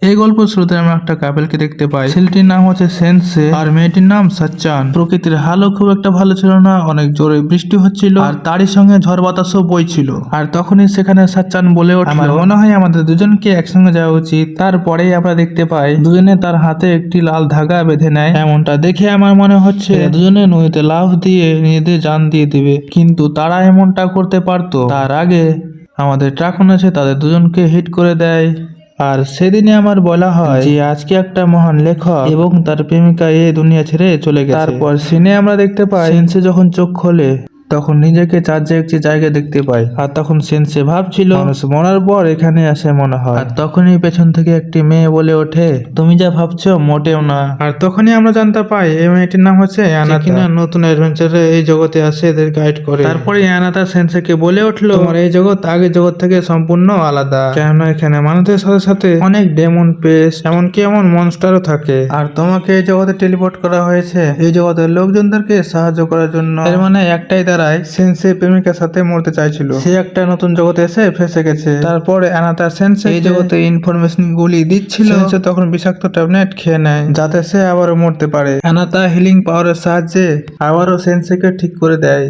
এই গল্প শুরুতে আমরা একটা কাপেলকে দেখতে পাই। ছেলেটির নাম হচ্ছে সেনসে আর মেয়েটির নাম সাচ্চান। প্রকৃতির হালও খুব একটা ভালো ছিল না, অনেক জোরে বৃষ্টি হচ্ছিল আর তারই সঙ্গে ঝড় বাতাসও বইছিল। আর তখনই সেখানে সাচ্চান বলে ওঠে, আমার মনে হয় আমাদের দুজনকে একসঙ্গে যাওয়া উচিত। তারপরেই আমরা দেখতে পাই দুজনে তার হাতে একটি লাল ধাগা বেঁধে নেয়। এমনটা দেখে আমার মনে হচ্ছে দুজনে নদীতে লাফ দিয়ে নিজেদের জান দিয়ে দিবে, কিন্তু তারা এমনটা করতে পারতো তার আগে আমাদের ট্রাকুন এসে তাদের দুজনকে হিট করে দেয়। আর সেদিনে আমার বলা হয় যে আজকে একটা মহান লেখক এবং তার প্রেমিকা এই দুনিয়া ছেড়ে চলে গেছে। তারপর সিনে আমরা দেখতে পাই সেন্সে যখন চোখ খোলে তখন নিজেকে চার্জে একটি জায়গা দেখতে পাই। আর তখন সেন্সে ভাবছিল মানুষ মরার পর এখানে আসে মনে হয়। আর তখনই পেছন থেকে একটি মেয়ে বলে ওঠে, তুমি যা ভাবছো মোটেও না। আর তখনই আমরা জানতে পাই এই মেয়েটির নাম হচ্ছে অ্যানাতা, কিনা নতুন অ্যাডভেঞ্চারে এই জগতে আসে এদের গাইড করে। তারপরে অ্যানাতা সেন্সেকে বলে উঠলো, তোমার এই জগৎ আগের জগৎ থেকে সম্পূর্ণ আলাদা, কেননা এখানে মানুষের সাথে সাথে অনেক ডেমন পেস্ট এমনকি এমন মনস্টারও থাকে। আর তোমাকে এই জগতে টেলিপোর্ট করা হয়েছে এই জগতের লোকজনদেরকে সাহায্য করার জন্য। এর মানে একটাই দাঁড়ায় সেন্সে প্রেমিকার সাথে মরতে চাইছিল, সে একটা নতুন জগতে এসে ফেসে গেছে। তারপরে অ্যানাতা সেন্সে এই জগতে ইনফরমেশন গুলি দিচ্ছিল, সেন্সে তখন বিষাক্ত ট্যাবলেট খেয়ে নেয় যাতে সে আবারও মরতে পারে। অ্যানাতা হিলিং পাওয়ারের সাহায্যে আবারও সেন্সেকে ঠিক করে দেয়।